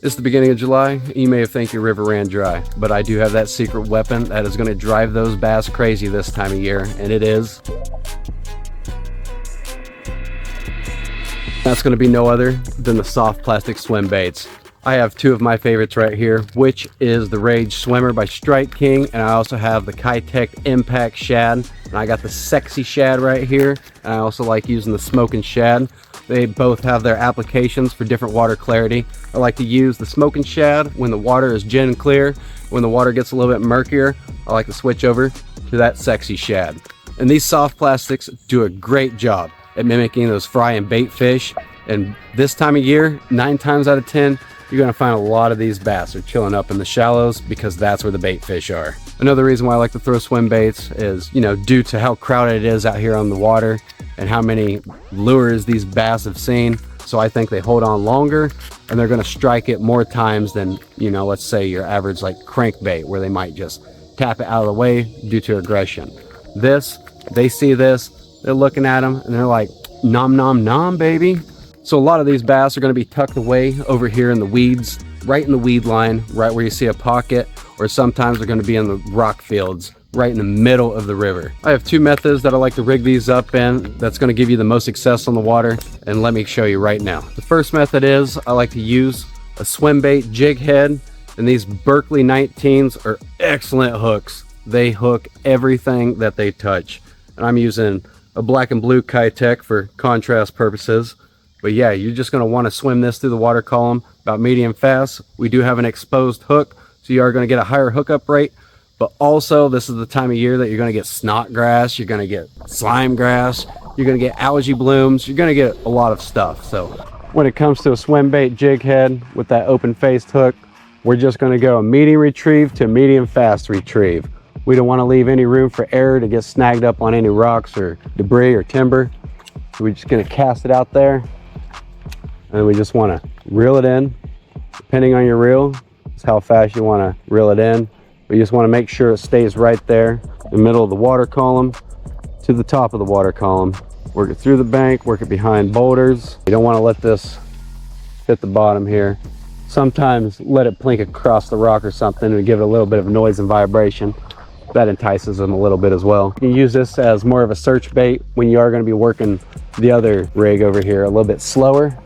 It's the beginning of July. You may think your river ran dry, but I do have that secret weapon that is going to drive those bass crazy this time of year, and it is. That's going to be no other than the soft plastic swim baits. I have two of my favorites right here, which is the Rage Swimmer by Strike King, and I also have the Kitech Impact Shad, and I got the Sexy Shad right here, and I also like using the Smoking Shad. They both have their applications for different water clarity. I like to use the Smoking Shad when the water is gin clear. When the water gets a little bit murkier, I like to switch over to that Sexy Shad. And these soft plastics do a great job at mimicking those fry and bait fish. And this time of year, 9 times out of 10, you're gonna find a lot of these bass are chilling up in the shallows because that's where the bait fish are. Another reason why I like to throw swim baits is, due to how crowded it is out here on the water and how many lures these bass have seen. So I think they hold on longer and they're gonna strike it more times than, let's say your average like crankbait where they might just tap it out of the way due to aggression. They see this, they're looking at them and they're like, nom nom nom baby. So a lot of these bass are going to be tucked away over here in the weeds, right in the weed line, right where you see a pocket, or sometimes they're going to be in the rock fields, right in the middle of the river. I have two methods that I like to rig these up in that's going to give you the most success on the water, and let me show you right now. The first method is I like to use a swim bait jig head, and these Berkeley 19s are excellent hooks. They hook everything that they touch, and I'm using a black and blue Kitech for contrast purposes. But yeah, you're just going to want to swim this through the water column about medium fast. We do have an exposed hook, so you are going to get a higher hookup rate. But also, this is the time of year that you're going to get snot grass, you're going to get slime grass, you're going to get algae blooms, you're going to get a lot of stuff. So when it comes to a swim bait jig head with that open-faced hook, we're just going to go a medium retrieve to medium fast retrieve. We don't want to leave any room for error to get snagged up on any rocks or debris or timber. So we're just going to cast it out there. And we just want to reel it in. Depending on your reel, it's how fast you want to reel it in. We just want to make sure it stays right there in the middle of the water column to the top of the water column. Work it through the bank, work it behind boulders. You don't want to let this hit the bottom here. Sometimes let it plink across the rock or something and give it a little bit of noise and vibration. That entices them a little bit as well. You can use this as more of a search bait when you are going to be working the other rig over here a little bit slower.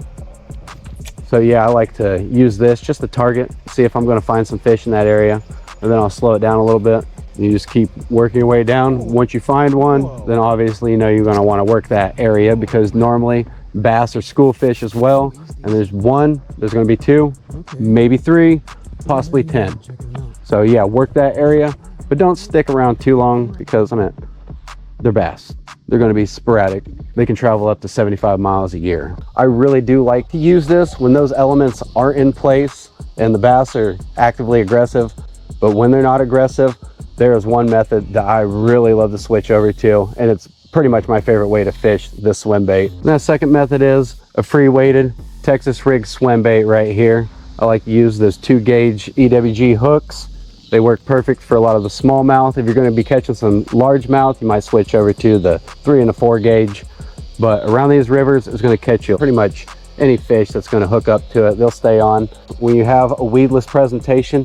So yeah, I like to use this just to target, see if I'm going to find some fish in that area, and then I'll slow it down a little bit. You just keep working your way down. Once you find one, then obviously you're going to want to work that area, because normally bass are school fish as well. And there's one, there's going to be two, maybe three, possibly 10. So yeah, work that area, but don't stick around too long, because they're bass. They're going to be sporadic. They can travel up to 75 miles a year. I really do like to use this when those elements are in place and the bass are actively aggressive. But when they're not aggressive, there is one method that I really love to switch over to, and it's pretty much my favorite way to fish this swim bait. And that second method is a free weighted Texas rig swim bait right here. I like to use those 2-gauge EWG hooks. They work perfect for a lot of the smallmouth. If you're going to be catching some largemouth, you might switch over to the 3 and a 4 gauge. But around these rivers, it's going to catch you pretty much any fish that's going to hook up to it. They'll stay on. When you have a weedless presentation,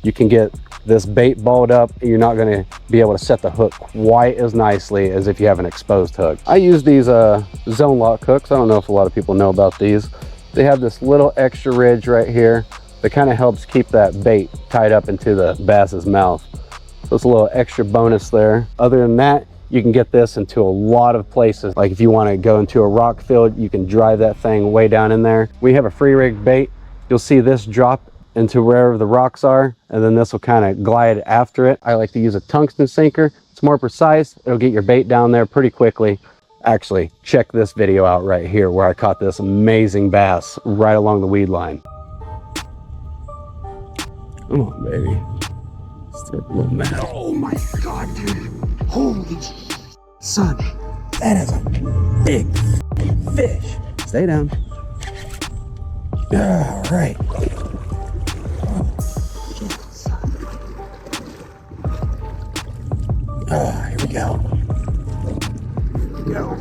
you can get this bait balled up, and you're not going to be able to set the hook quite as nicely as if you have an exposed hook. I use these zone lock hooks. I don't know if a lot of people know about these. They have this little extra ridge right here that kind of helps keep that bait tied up into the bass's mouth. So it's a little extra bonus there. Other than that, you can get this into a lot of places. Like if you want to go into a rock field, you can drive that thing way down in there. We have a free rig bait. You'll see this drop into wherever the rocks are, and then this will kind of glide after it. I like to use a tungsten sinker. It's more precise. It'll get your bait down there pretty quickly. Actually, check this video out right here where I caught this amazing bass right along the weed line. Come on, baby. Still a little mad. Oh my God, dude. Holy son. That is a big fish. Stay down. All right. Here we go. Here we go.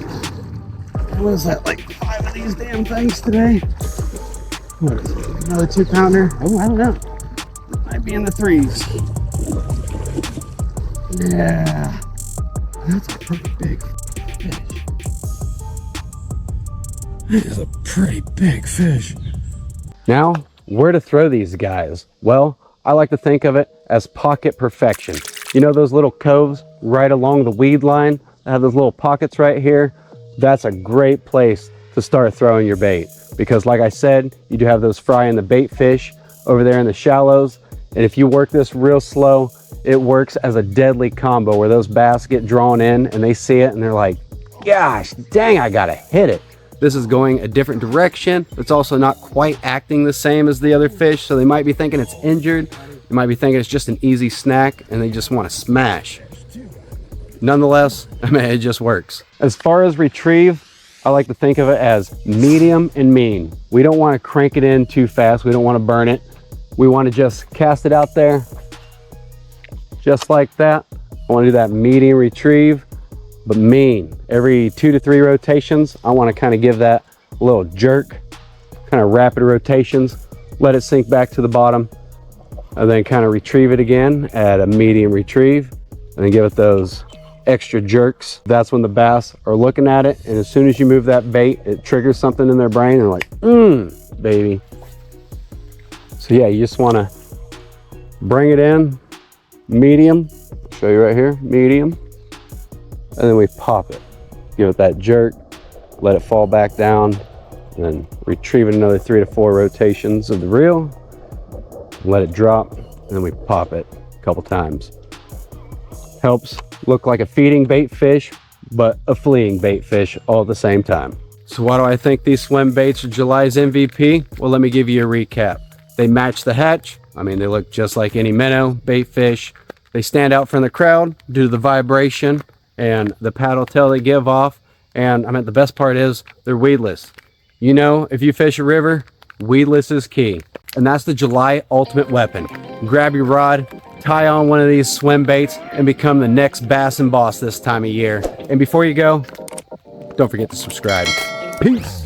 What is that, like 5 of these damn things today? What is it? Another 2-pounder. Oh, I don't know. Might be in the 3s. Yeah. That's a pretty big fish. That is a pretty big fish. Now, where to throw these guys? Well, I like to think of it as pocket perfection. You know those little coves right along the weed line that have those little pockets right here? That's a great place to start throwing your bait, because like I said, you do have those fry and the bait fish over there in the shallows, and if you work this real slow, it works as a deadly combo where those bass get drawn in and they see it and they're like, gosh dang, I gotta hit it. This is going a different direction. It's also not quite acting the same as the other fish, so they might be thinking it's injured. They might be thinking it's just an easy snack and they just want to smash. Nonetheless, I mean, it just works. As far as retrieve, I like to think of it as medium and mean. We don't want to crank it in too fast. We don't want to burn it. We want to just cast it out there just like that. I want to do that medium retrieve, but mean. Every 2 to 3 rotations, I want to kind of give that a little jerk, kind of rapid rotations, let it sink back to the bottom, and then kind of retrieve it again at a medium retrieve, and then give it those extra jerks. That's when the bass are looking at it, and as soon as you move that bait, it triggers something in their brain, and they're like, baby. So yeah, you just want to bring it in, medium, show you right here, medium, and then we pop it. Give it that jerk, let it fall back down, and then retrieve it another 3 to 4 rotations of the reel, let it drop, and then we pop it a couple times. Helps look like a feeding bait fish, but a fleeing bait fish all at the same time. So why do I think these swim baits are July's MVP? Well, let me give you a recap. They match the hatch. I mean, they look just like any minnow, bait fish. They stand out from the crowd due to the vibration and the paddle tail they give off. And I mean, the best part is they're weedless. You know, if you fish a river, weedless is key. And that's the July ultimate weapon. Grab your rod, tie on one of these swim baits, and become the next bass and boss this time of year. And before you go, don't forget to subscribe. Peace.